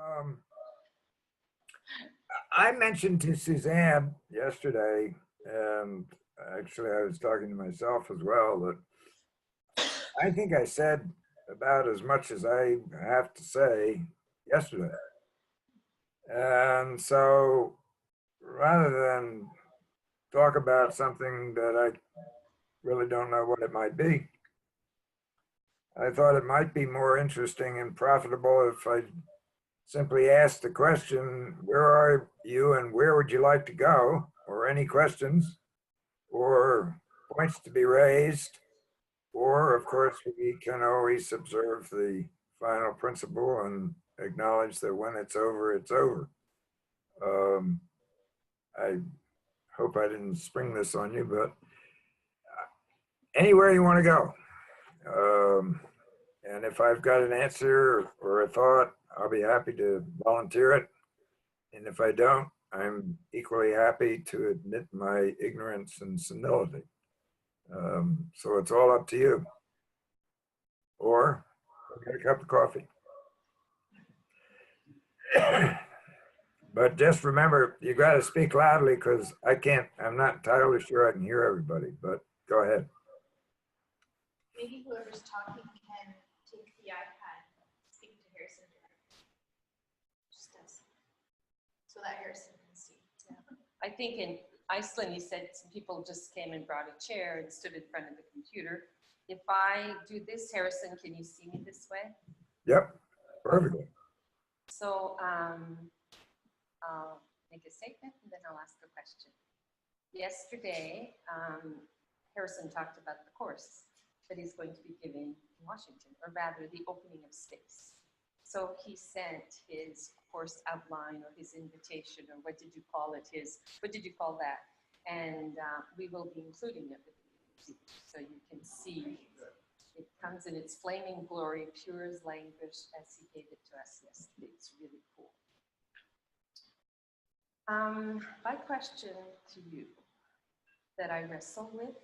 Um, I mentioned to Suzanne yesterday, and actually I was talking to myself as well, that I think I said about as much as I have to say yesterday. And so rather than talk about something that I really don't know what it might be, I thought it might be more interesting and profitable if I simply asked the question, where are you and where would you like to go? Or any questions or points to be raised. Or, of course, we can always observe the final principle and acknowledge that when it's over, it's over. I hope I didn't spring this on you, but anywhere you want to go. And if I've got an answer or a thought, I'll be happy to volunteer it. And if I don't, I'm equally happy to admit my ignorance and senility. So it's all up to you. Or get a cup of coffee. But just remember, you got to speak loudly because I'm not entirely sure I can hear everybody, but go ahead. Maybe whoever's talking can take the iPad, speak to Harrison directly. Just does. So that Harrison can see. Yeah. I think in Iceland, you said some people just came and brought a chair and stood in front of the computer. If I do this, Harrison, can you see me this way? Yep, perfectly. So I'll make a statement and then I'll ask a question. Yesterday, Harrison talked about the course that he's going to be giving in Washington, or rather the opening of space. So he sent his course outline or his invitation, or what did you call it? What did you call that? And we will be including it with you so you can see. It comes in its flaming glory, pure as language, as he gave it to us yesterday. It's really cool. My question to you that I wrestle with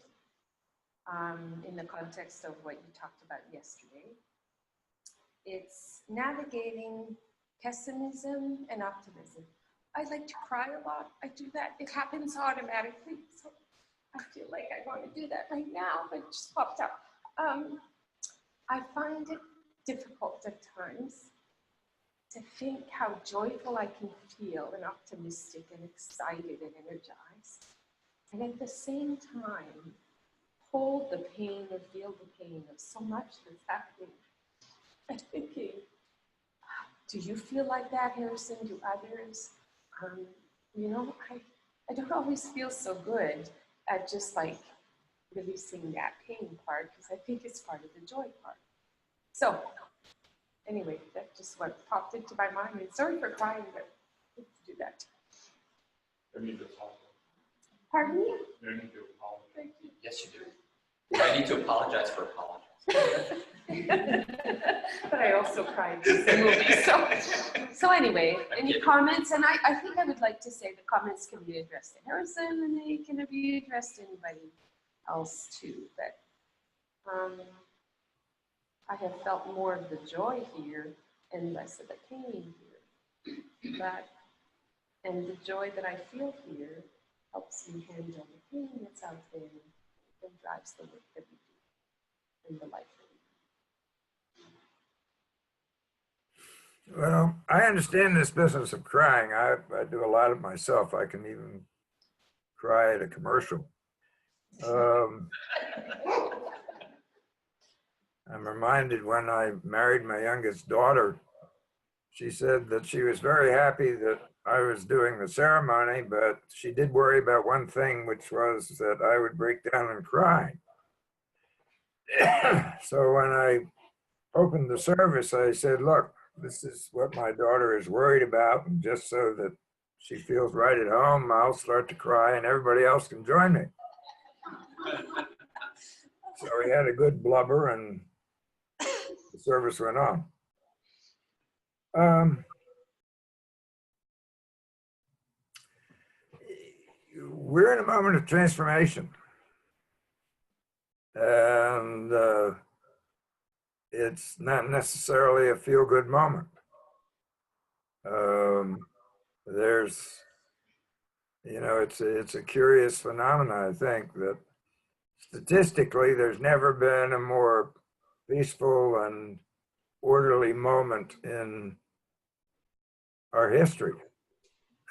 in the context of what you talked about yesterday, it's navigating pessimism and optimism. I like to cry a lot. I do that. It happens automatically. So I feel like I want to do that right now, but it just popped up. I find it difficult at times to think how joyful I can feel and optimistic and excited and energized. And at the same time, hold the pain or feel the pain of so much that's happening. I'm thinking, do you feel like that, Harrison? Do others? You know, I don't always feel so good at just like releasing that pain part, because I think it's part of the joy part. So anyway, that's just what popped into my mind. And sorry for crying, but I need to do that. No need to apologize. Pardon me? No need to apologize. Thank you. Yes, you do. I need to apologize for apologizing. But I also cried in the movie. So anyway, any comments? And I think I would like to say the comments can be addressed to Harrison and they can be addressed to anybody else too. But I have felt more of the joy here and less of the pain here. And the joy that I feel here helps me handle the pain that's out there and drives the work that we do in the life that we do. Well, I understand this business of crying. I do a lot of myself. I can even cry at a commercial. I'm reminded when I married my youngest daughter, she said that she was very happy that I was doing the ceremony, but she did worry about one thing, which was that I would break down and cry. So when I opened the service, I said, look, this is what my daughter is worried about, and just so that she feels right at home, I'll start to cry and everybody else can join me. So we had a good blubber and the service went on. We're in a moment of transformation. And it's not necessarily a feel-good moment. There's, it's a curious phenomenon, I think, that statistically there's never been a more peaceful and orderly moment in our history.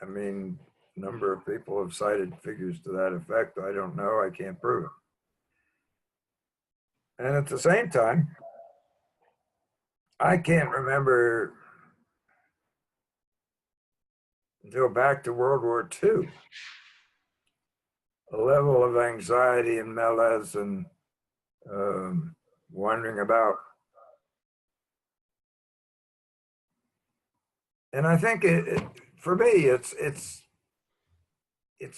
I mean, a number of people have cited figures to that effect. I don't know, I can't prove it. And at the same time, I can't remember until back to World War II, a level of anxiety and malaise and wandering about. And I think for me, it's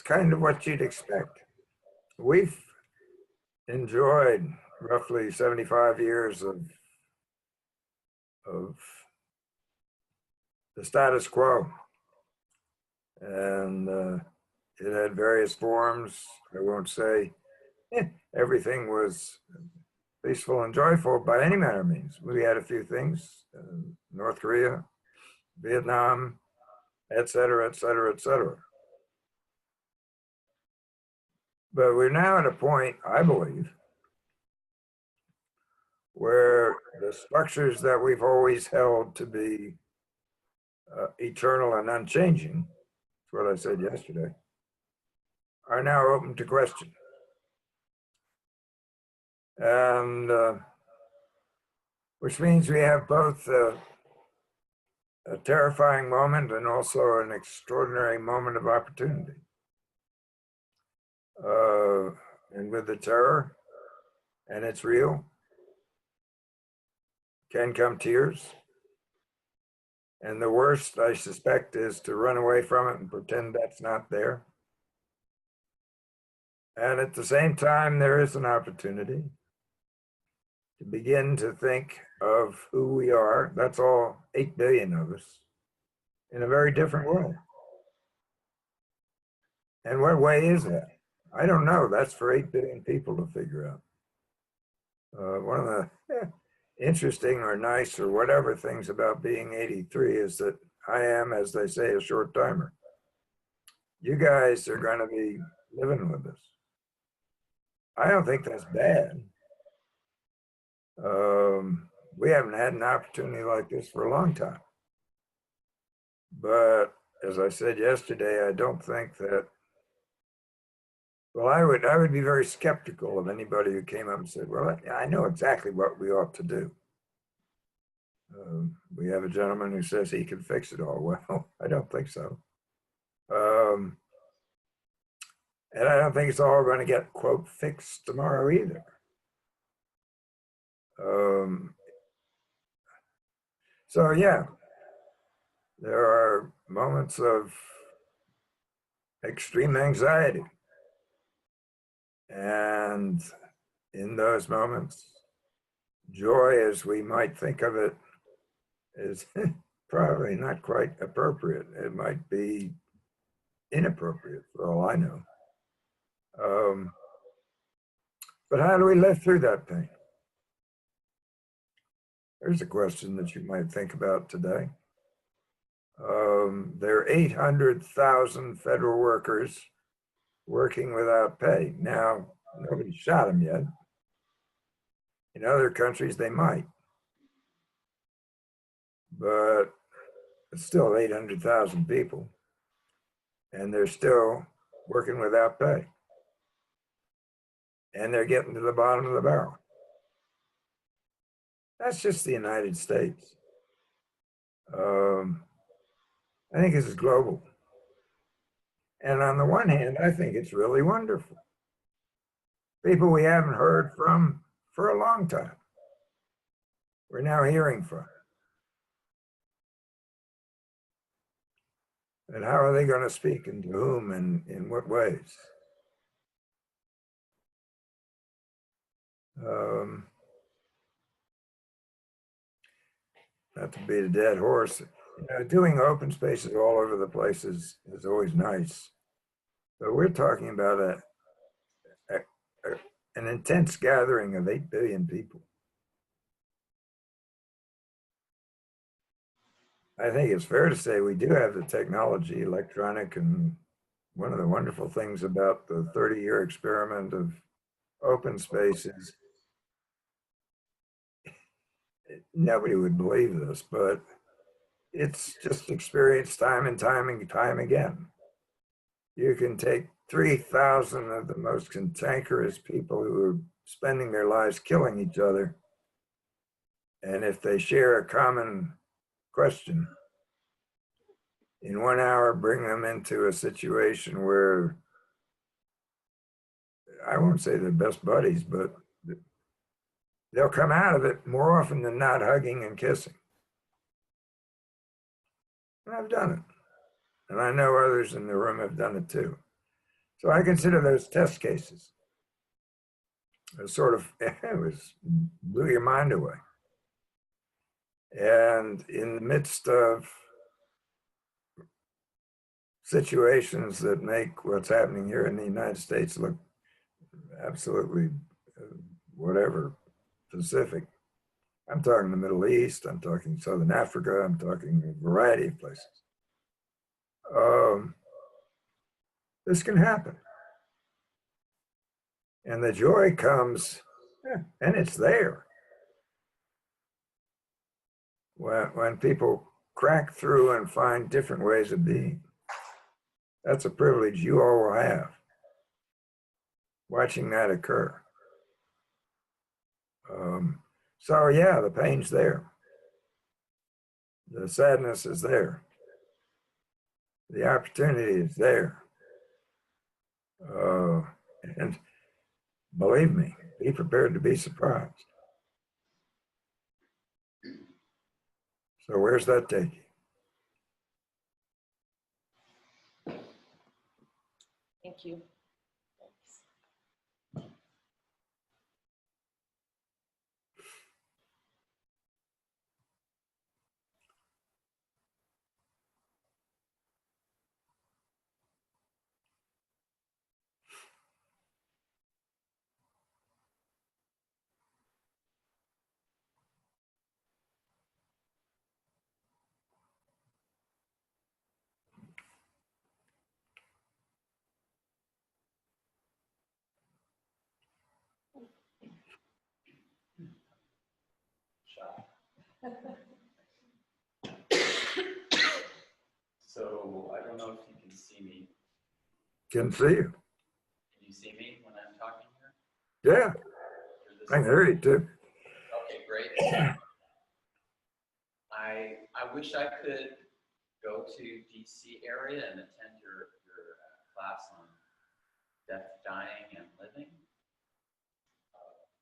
kind of what you'd expect. We've enjoyed roughly 75 years of the status quo, and it had various forms. I won't say everything was peaceful and joyful by any manner of means. We had a few things, North Korea, Vietnam, et cetera, et cetera, et cetera. But we're now at a point, I believe, where the structures that we've always held to be eternal and unchanging, that's what I said yesterday, are now open to question. And which means we have both a terrifying moment and also an extraordinary moment of opportunity. And with the terror, and it's real, can come tears. And the worst, I suspect, is to run away from it and pretend that's not there. And at the same time, there is an opportunity to begin to think of who we are, that's all 8 billion of us, in a very different way. And what way is that? I don't know. That's for 8 billion people to figure out. One of the interesting or nice or whatever things about being 83 is that I am, as they say, a short timer. You guys are going to be living with us. I don't think that's bad. We haven't had an opportunity like this for a long time. But as I said yesterday, I don't think that, well, I would be very skeptical of anybody who came up and said, well, I know exactly what we ought to do. We have a gentleman who says he can fix it all. Well, I don't think so. And I don't think it's all going to get, quote, fixed tomorrow either. So yeah, there are moments of extreme anxiety. And in those moments, joy, as we might think of it, is probably not quite appropriate. It might be inappropriate for all I know. But how do we live through that pain? There's a question that you might think about today. There are 800,000 federal workers working without pay. Now, nobody shot them yet. In other countries, they might. But it's still 800,000 people. And they're still working without pay. And they're getting to the bottom of the barrel. That's just the United States. I think this is global. And on the one hand, I think it's really wonderful. People we haven't heard from for a long time, we're now hearing from. And how are they going to speak, and to whom, and in what ways? Not to beat a dead horse, doing open spaces all over the place is always nice. But we're talking about an intense gathering of 8 billion people. I think it's fair to say we do have the technology, electronic, and one of the wonderful things about the 30-year experiment of open space is nobody would believe this, but it's just experienced time and time again. You can take 3,000 of the most cantankerous people who are spending their lives killing each other, and if they share a common question, in 1 hour, bring them into a situation where I won't say they're best buddies, but they'll come out of it more often than not hugging and kissing. And I've done it. And I know others in the room have done it too. So I consider those test cases. It sort of, blew your mind away. And in the midst of situations that make what's happening here in the United States look absolutely whatever, Pacific. I'm talking the Middle East, I'm talking Southern Africa, I'm talking a variety of places. This can happen. And the joy comes, and it's there. When people crack through and find different ways of being. That's a privilege you all will have, watching that occur. So yeah, the pain's there. The sadness is there. The opportunity is there. And believe me, be prepared to be surprised. So where's that take you? Thank you. So I don't know if you can see me. Can see you. Can you see me when I'm talking here? Yeah, I can hear you too. Okay, great. I wish I could go to DC area and attend your class on death, dying, and living.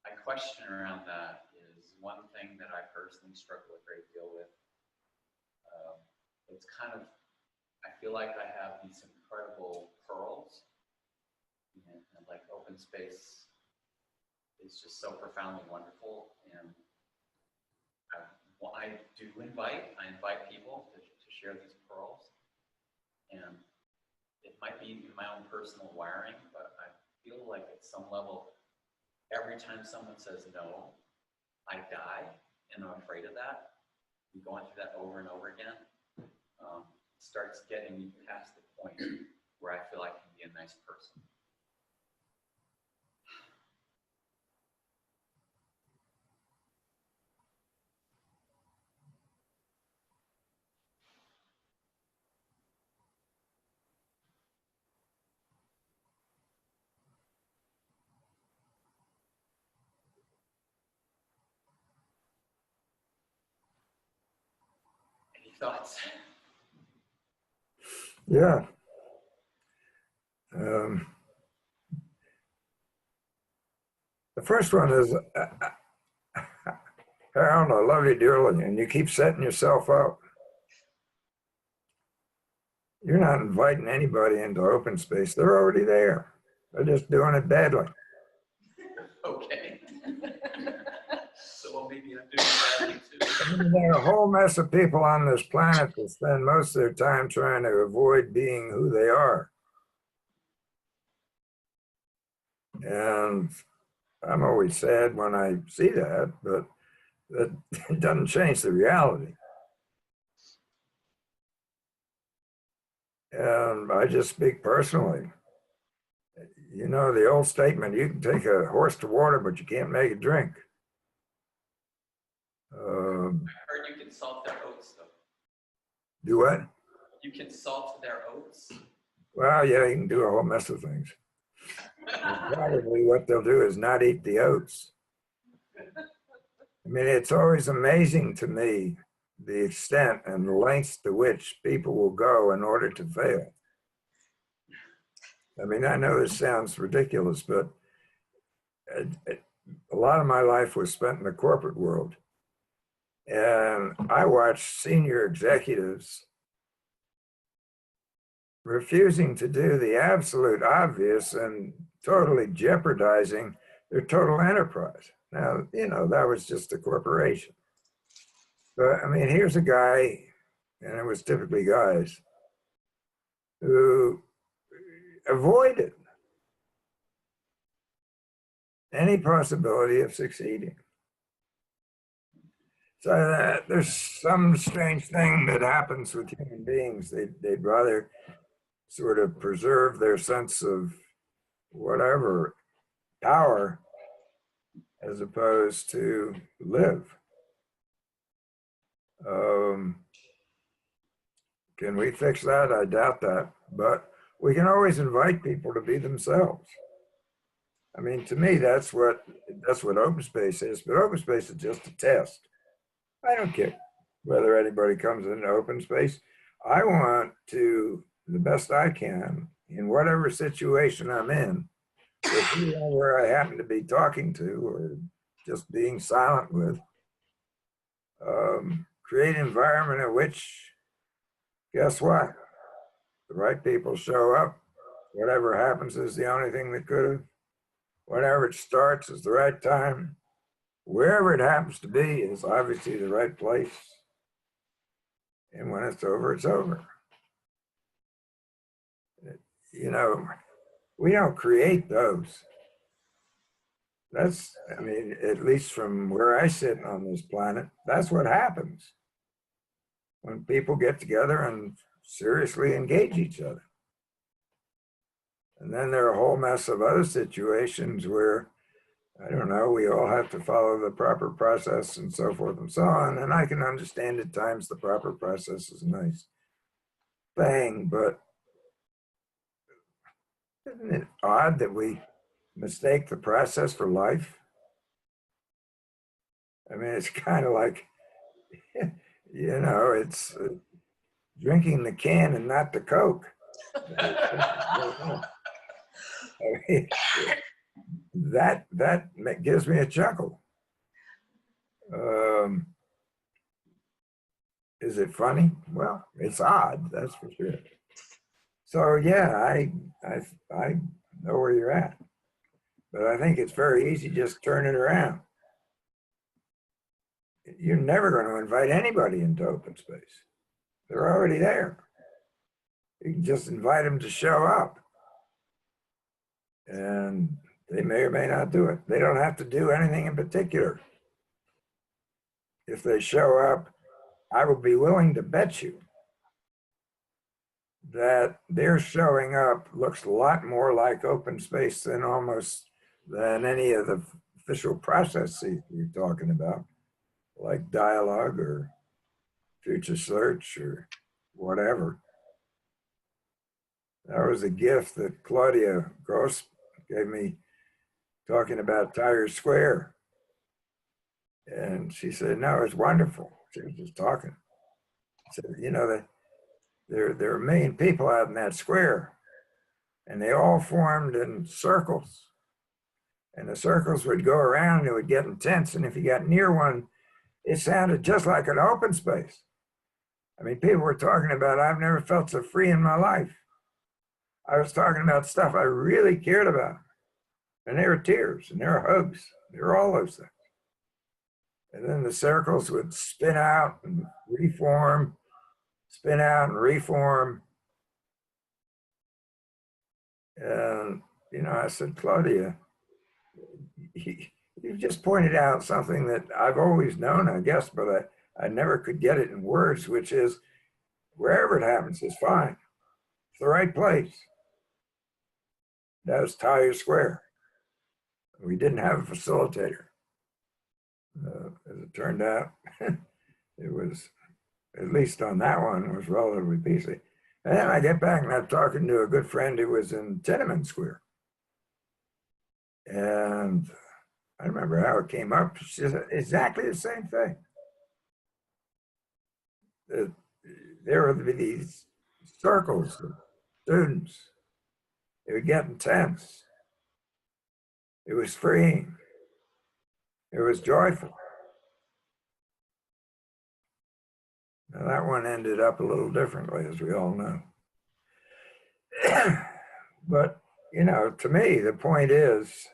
My question around that is one thing that I personally struggle a great deal with. It's kind of, I feel like I have these incredible pearls, and like open space is just so profoundly wonderful. And I invite people to share these pearls. And it might be in my own personal wiring, but I feel like at some level, every time someone says no, I die, and I'm afraid of that. I'm going through that over and over again. Starts getting me past the point where I feel I can be a nice person. Any thoughts? Yeah. The first one is, Harold, I love you dearly, and you keep setting yourself up. You're not inviting anybody into open space. They're already there. They're just doing it badly. Okay. So maybe I'm doing badly too. There are a whole mess of people on this planet that spend most of their time trying to avoid being who they are. And I'm always sad when I see that, but that doesn't change the reality. And I just speak personally. You know, the old statement, you can take a horse to water, but you can't make it drink. I heard you can salt their oats, though. Do what? You can salt their oats. Well, yeah, you can do a whole mess of things. Probably what they'll do is not eat the oats. I mean, it's always amazing to me the extent and the lengths to which people will go in order to fail. I mean, I know this sounds ridiculous, but a lot of my life was spent in the corporate world. And I watched senior executives refusing to do the absolute obvious and totally jeopardizing their total enterprise. Now, you know, that was just a corporation. But I mean, here's a guy, and it was typically guys, who avoided any possibility of succeeding. So there's some strange thing that happens with human beings. They'd rather sort of preserve their sense of whatever power as opposed to live. Can we fix that? I doubt that, but we can always invite people to be themselves. I mean, to me, that's what open space is, but open space is just a test. I don't care whether anybody comes into open space. I want to, the best I can, in whatever situation I'm in, with whoever I happen to be talking to or just being silent with, create an environment in which, guess what? The right people show up. Whatever happens is the only thing that could have. Whenever it starts is the right time. Wherever it happens to be is obviously the right place. And when it's over, it's over. You know, we don't create those. That's, I mean, at least from where I sit on this planet, that's what happens when people get together and seriously engage each other. And then there are a whole mess of other situations where, I don't know, we all have to follow the proper process and so forth and so on. And I can understand at times the proper process is a nice thing, but isn't it odd that we mistake the process for life? I mean, it's kind of like, you know, it's drinking the can and not the Coke. I mean, that gives me a chuckle. Is it funny? Well, it's odd, that's for sure. So yeah, I know where you're at, but I think it's very easy just turn it around. You're never going to invite anybody into open space. They're already there. You can just invite them to show up, and they may or may not do it. They don't have to do anything in particular. If they show up, I would be willing to bet you that their showing up looks a lot more like open space than any of the official processes you're talking about, like dialogue or future search or whatever. That was a gift that Claudia Gross gave me talking about Tire Square. And she said, no, it's wonderful. She was just talking. She said, you know, that there are a million people out in that square, and they all formed in circles. And the circles would go around, it would get intense. And if you got near one, it sounded just like an open space. I mean, people were talking about, I've never felt so free in my life. I was talking about stuff I really cared about. And there were tears, and there were hugs. There were all those things. And then the circles would spin out and reform, spin out and reform. And, you know, I said, Claudia, you just pointed out something that I've always known, I guess, but I never could get it in words, which is wherever it happens is fine. the right place. That was Tahrir Square. We didn't have a facilitator. As it turned out, it was, at least on that one, was relatively peaceful. And then I get back and I'm talking to a good friend who was in Tiananmen Square. And I remember how it came up. She said exactly the same thing. There would be these circles of students. It would get intense. It was freeing. It was joyful. Now that one ended up a little differently, as we all know. But, you know, to me, the point is,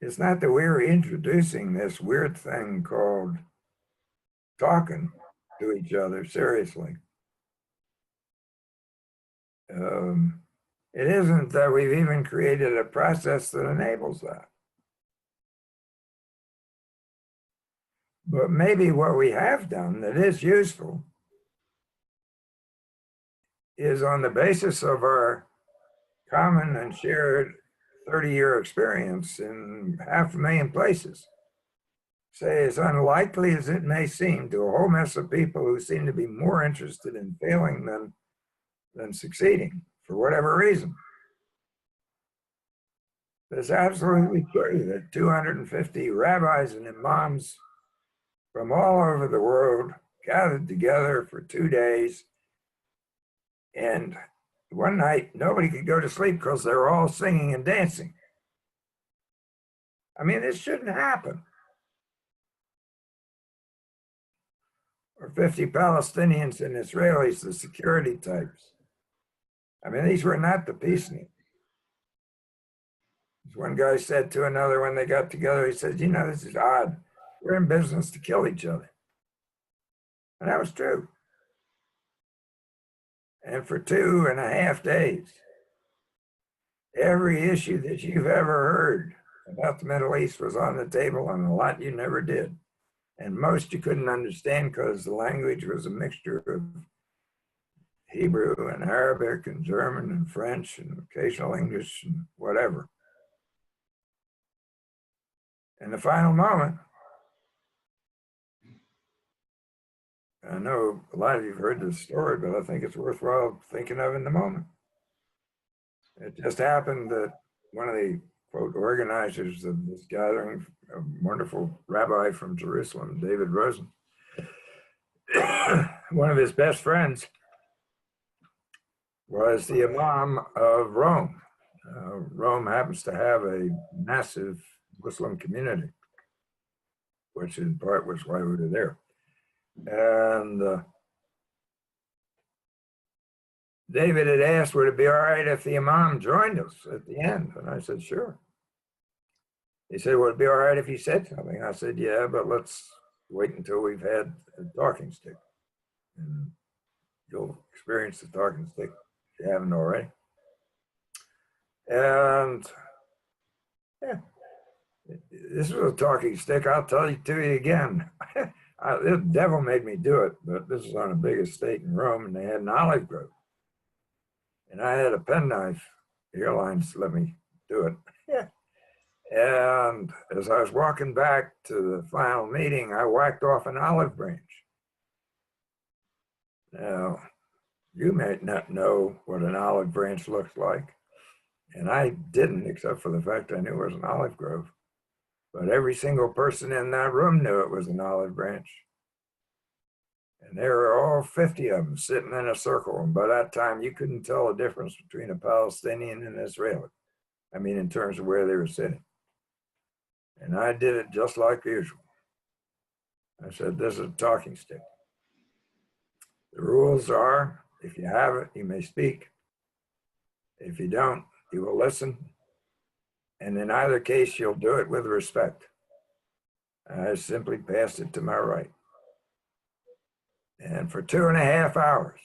it's not that we're introducing this weird thing called talking to each other seriously. It isn't that we've even created a process that enables that. But maybe what we have done that is useful is on the basis of our common and shared 30-year experience in 500,000 places. Say, as unlikely as it may seem to a whole mess of people who seem to be more interested in failing than succeeding for whatever reason. It's absolutely true that 250 rabbis and imams from all over the world gathered together for 2 days. And one night, nobody could go to sleep because they were all singing and dancing. I mean, this shouldn't happen. Or 50 Palestinians and Israelis, the security types. I mean, these were not the peacenikers. One guy said to another when they got together, he said, you know, this is odd. We're in business to kill each other. And that was true. And for 2.5 days, every issue that you've ever heard about the Middle East was on the table, and a lot you never did. And most you couldn't understand because the language was a mixture of Hebrew and Arabic and German and French and occasional English and whatever. In the final moment, I know a lot of you have heard this story, but I think it's worthwhile thinking of in the moment. It just happened that one of the, quote, organizers of this gathering, a wonderful rabbi from Jerusalem, David Rosen, one of his best friends was the Imam of Rome. Rome happens to have a massive Muslim community, which in part was why we were there. And David had asked, would it be all right if the Imam joined us at the end? And I said, sure. He said, would it be all right if he said something? I said, yeah, but let's wait until we've had a talking stick. And you'll experience the talking stick if you haven't already. And yeah, this was a talking stick. I'll tell you to you again. The devil made me do it, but this is on a big estate in Rome, and they had an olive grove. And I had a penknife. The airlines let me do it. Yeah. And as I was walking back to the final meeting, I whacked off an olive branch. Now, you may not know what an olive branch looks like. And I didn't, except for the fact I knew it was an olive grove. But every single person in that room knew it was an olive branch. And there were all 50 of them sitting in a circle. And by that time, you couldn't tell the difference between a Palestinian and an Israeli. I mean, in terms of where they were sitting. And I did it just like usual. I said, this is a talking stick. The rules are, if you have it, you may speak. If you don't, you will listen. And in either case, you'll do it with respect. I simply passed it to my right. And for 2.5 hours,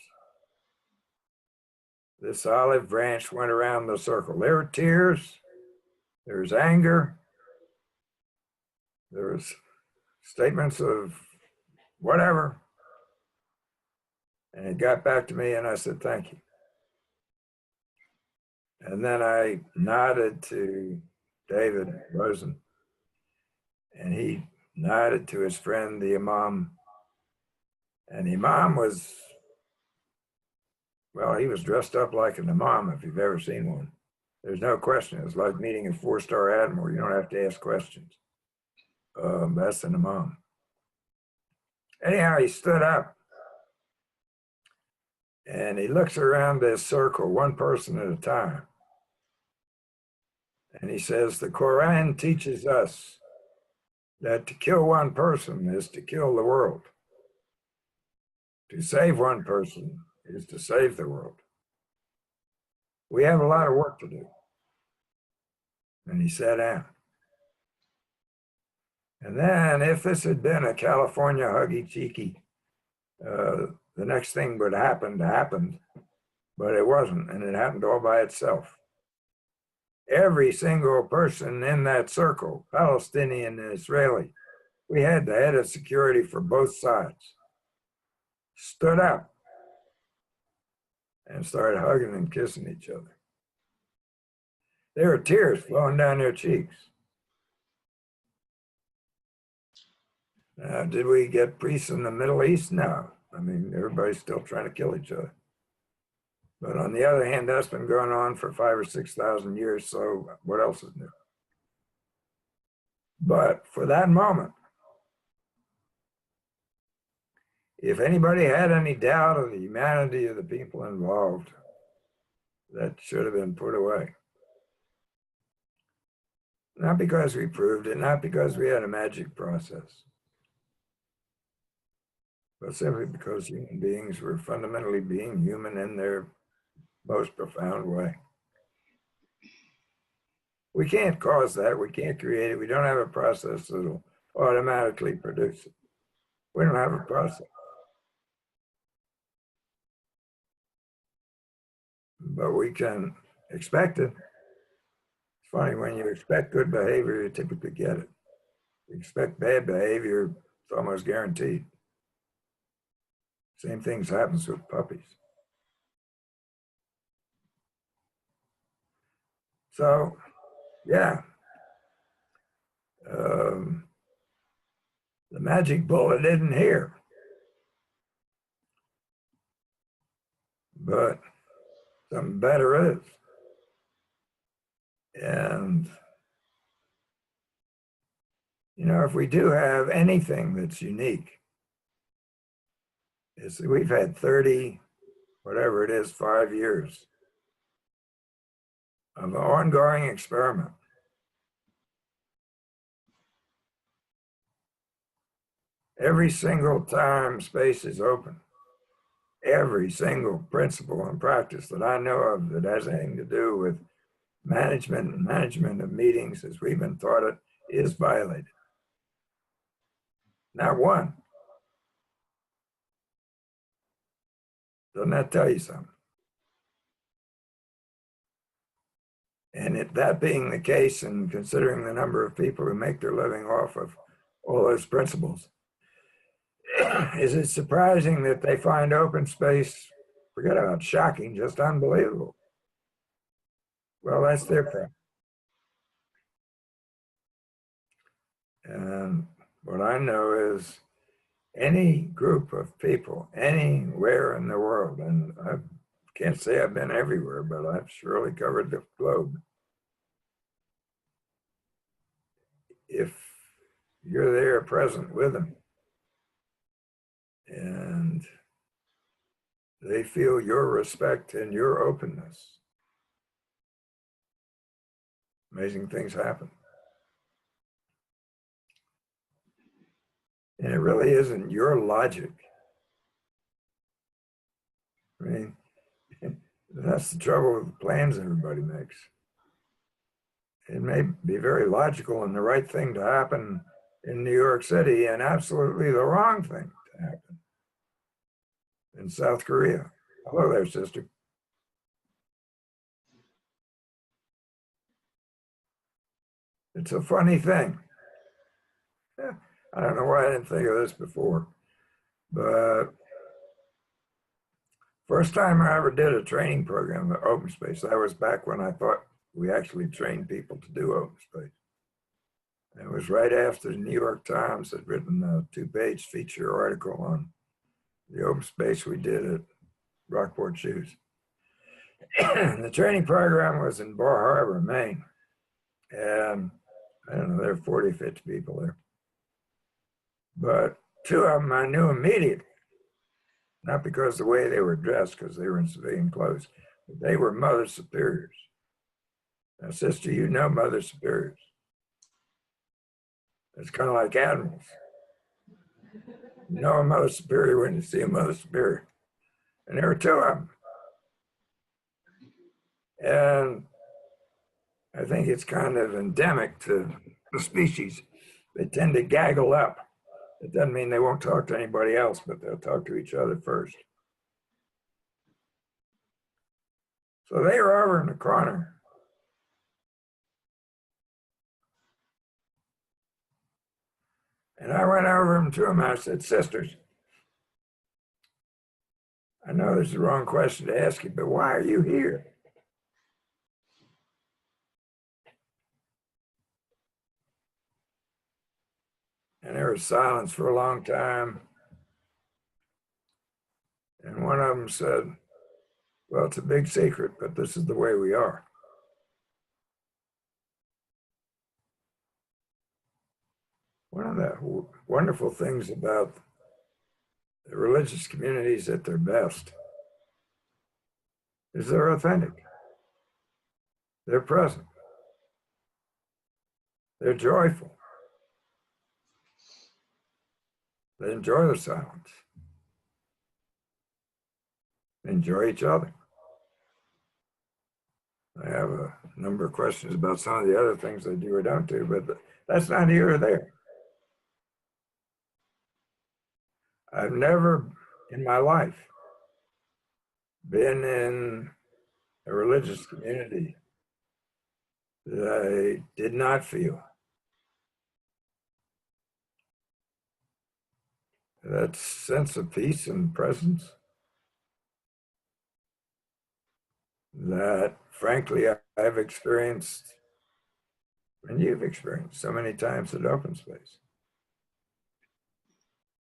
this olive branch went around the circle. There were tears, there was anger, there was statements of whatever. And he got back to me and I said, thank you. And then I nodded to David Rosen, and he nodded to his friend, the Imam. And the Imam was, well, he was dressed up like an Imam if you've ever seen one. There's no question. It's like meeting a 4-star admiral. You don't have to ask questions. That's an Imam. Anyhow, he stood up and he looks around this circle, one person at a time. And he says, the Quran teaches us that to kill one person is to kill the world. To save one person is to save the world. We have a lot of work to do. And he sat down. And then if this had been a California huggy cheeky, the next thing would happened, but it wasn't, and it happened all by itself. Every single person in that circle, Palestinian and Israeli, we had the head of security for both sides, stood up and started hugging and kissing each other. There were tears flowing down their cheeks. Now, did we get priests in the Middle East? No. I mean, everybody's still trying to kill each other. But on the other hand, that's been going on for 5,000 or 6,000 years, so what else is new? But for that moment, if anybody had any doubt of the humanity of the people involved, that should have been put away. Not because we proved it, not because we had a magic process, but simply because human beings were fundamentally being human in their most profound way. We can't cause that. We can't create it. We don't have a process that'll automatically produce it. We don't have a process. But we can expect it. It's funny, when you expect good behavior, you typically get it. You expect bad behavior, it's almost guaranteed. Same things happens with puppies. So, yeah. The magic bullet isn't here. But something better is. And, you know, if we do have anything that's unique, is we've had 30, whatever it is, 5 years of an ongoing experiment. Every single time space is open, every single principle and practice that I know of that has anything to do with management of meetings as we've been taught it is violated. Not one. Doesn't that tell you something? And that being the case, and considering the number of people who make their living off of all those principles, is it surprising that they find open space, forget about shocking, just unbelievable? Well, that's their problem. And what I know is any group of people anywhere in the world, and I can't say I've been everywhere, but I've surely covered the globe. If you're there present with them and they feel your respect and your openness, amazing things happen. And it really isn't your logic. I mean, that's the trouble with the plans everybody makes. It may be very logical and the right thing to happen in New York City and absolutely the wrong thing to happen in South Korea. Hello there, sister. It's a funny thing. I don't know why I didn't think of this before, but First time I ever did a training program in open space, that was back when I thought we actually trained people to do open space. And it was right after the New York Times had written a 2-page feature article on the open space we did at Rockport Shoes. The training program was in Bar Harbor, Maine. And I don't know, there were 40, 50 people there. But 2 of them I knew immediately. Not because of the way they were dressed, because they were in civilian clothes, but they were Mother Superiors. Now, sister, you know Mother Superiors. It's kind of like admirals. You know a Mother Superior when you see a Mother Superior. And there were 2 of them. And I think it's kind of endemic to the species. They tend to gaggle up. It doesn't mean they won't talk to anybody else, but they'll talk to each other first. So they were over in the corner. And I went over to them and I said, sisters, I know this is the wrong question to ask you, but why are you here? And there was silence for a long time. And one of them said, well, it's a big secret, but this is the way we are. One of the wonderful things about the religious communities at their best is they're authentic. They're present. They're joyful. They enjoy the silence. They enjoy each other. I have a number of questions about some of the other things they do or don't do, but that's not here or there. I've never in my life been in a religious community that I did not feel that sense of peace and presence that, frankly, I've experienced and you've experienced so many times at open space.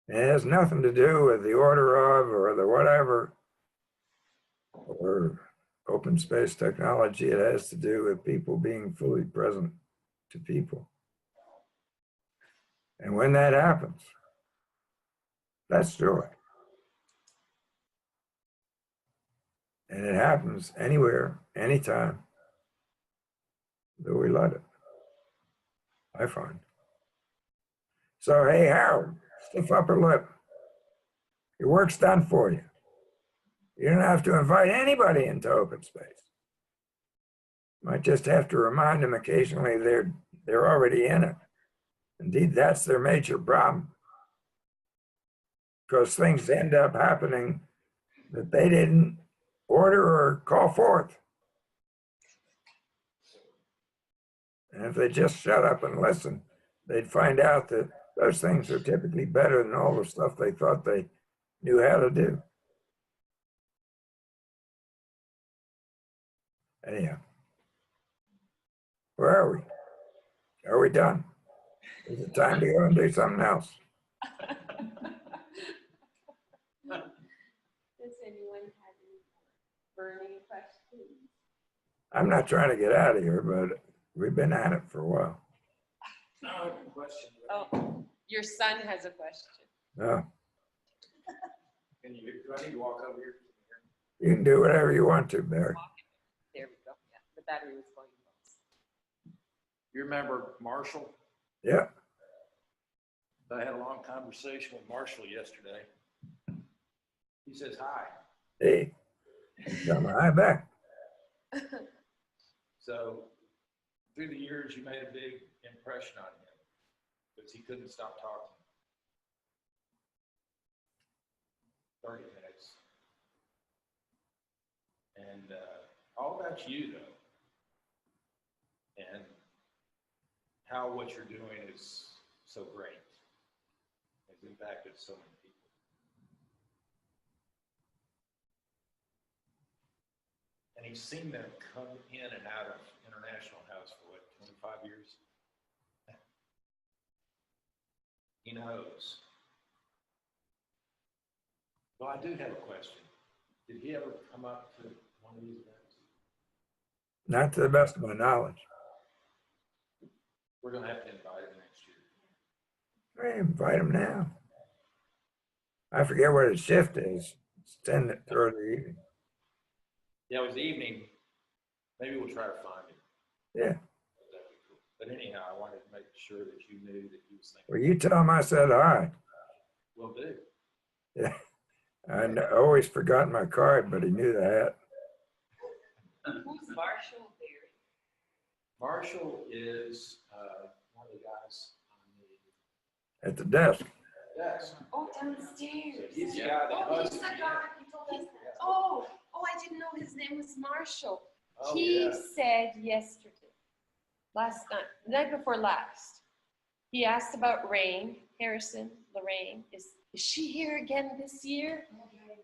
It has nothing to do with the order of or the whatever or open space technology. It has to do with people being fully present to people. And when that happens, that's joy. And it happens anywhere, anytime that we let it, I find. So, hey, Harold, stiff upper lip. Your work's done for you. You don't have to invite anybody into open space. You might just have to remind them occasionally they're already in it. Indeed, that's their major problem. Because things end up happening that they didn't order or call forth. And if they just shut up and listen, they'd find out that those things are typically better than all the stuff they thought they knew how to do. Anyhow, where are we? Are we done? Is it time to go and do something else? Does anyone have any burning questions? I'm not trying to get out of here, but we've been at it for a while. I have a question. Oh, your son has a question. No, Do I need to walk over here? you can do whatever you want to, Barry. There we go. Yeah, the battery was going low. You remember Marshall? Yeah, I had a long conversation with Marshall yesterday. He says hi. hey, got my eye back. So through the years, you made a big impression on him because he couldn't stop talking. 30 minutes. And all about you, though, and how what you're doing is so great. It's impacted so many people. he's seen them come in and out of International House for what, 25 years? He knows. Well, I do have a question. Did he ever come up to one of these events? Not to the best of my knowledge. We're gonna have to invite him next year. Hey, invite him now. I forget what his shift is. It's 10 through the evening. Yeah, it was evening. Maybe we'll try to find him. Yeah. That'd be cool. But anyhow, I wanted to make sure that you knew that he was thinking. Well, you tell him I said hi. Will do. Yeah. I always forgot my card, but he knew the hat. Who's Marshall there? Marshall is one of the guys on At the desk. the desk. Oh, downstairs. He's the guy that Oh, he's buzzed the me. guy. He told us. Oh, I didn't know his name was Marshall. Oh, He yeah. said yesterday, the night before last, he asked about Rain, Harrison, Lorraine. Is she here again this year?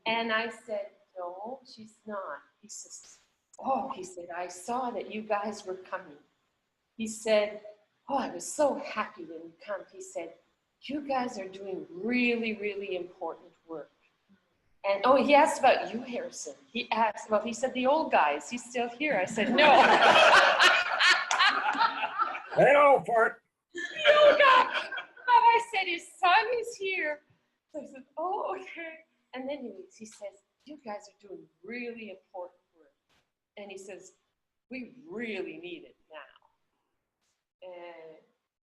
And I said, no, she's not. He says, he said, I saw that you guys were coming. He said, I was so happy when you come. He said, you guys are doing really, really important work. And he asked about you, Harrison. He said the old guys, he's still here. I said, no. Hey, old fart. The old guy. But I said, his son is here. So I said, okay. And then he says, you guys are doing really important work. And he says, we really need it now. And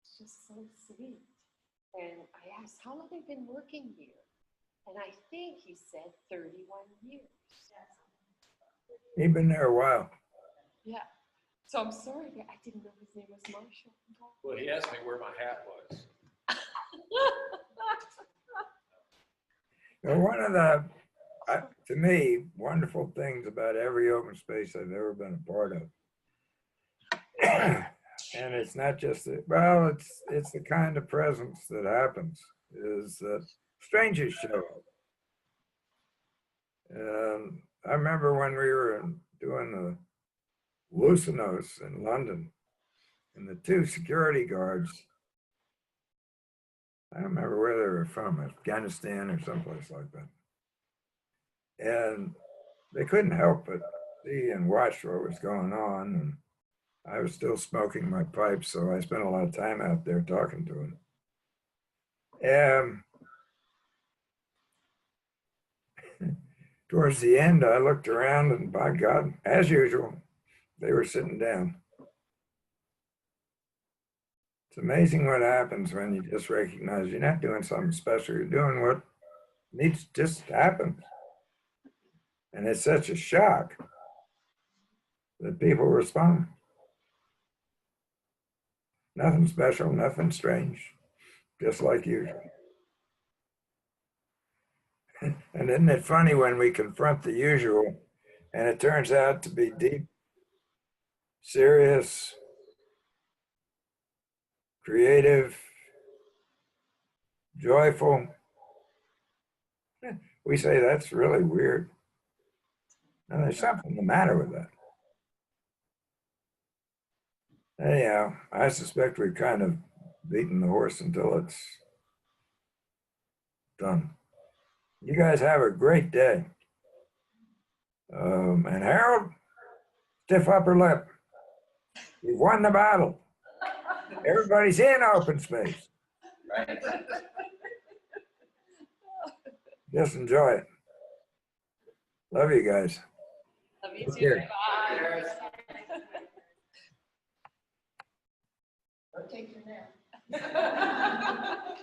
it's just so sweet. And I asked, how long have you been working here? And I think he said 31 years. He'd been there a while. Yeah. So I'm sorry, I didn't know his name was Marshall. Well, he asked me where my hat was. Now, one of the, to me, wonderful things about every open space I've ever been a part of, and it's not just that, well, it's the kind of presence that happens, is that strangers show up. And I remember when we were doing the Lucinos in London, and the two security guards, I don't remember where they were from, Afghanistan or someplace like that. And they couldn't help but see and watch what was going on. And I was still smoking my pipe, so I spent a lot of time out there talking to them. And towards the end, I looked around, and by God, as usual, they were sitting down. It's amazing what happens when you just recognize you're not doing something special. You're doing what needs to just happen. And it's such a shock that people respond. Nothing special, nothing strange, just like usual. And isn't it funny when we confront the usual and it turns out to be deep, serious, creative, joyful? We say that's really weird. Now, there's something the matter with that. Anyhow, I suspect we've kind of beaten the horse until it's done. You guys have a great day. And Harold, stiff upper lip. You've won the battle. Everybody's in open space. Right? Just enjoy it. Love you guys. Love you Take too. care. Bye. Take your nap.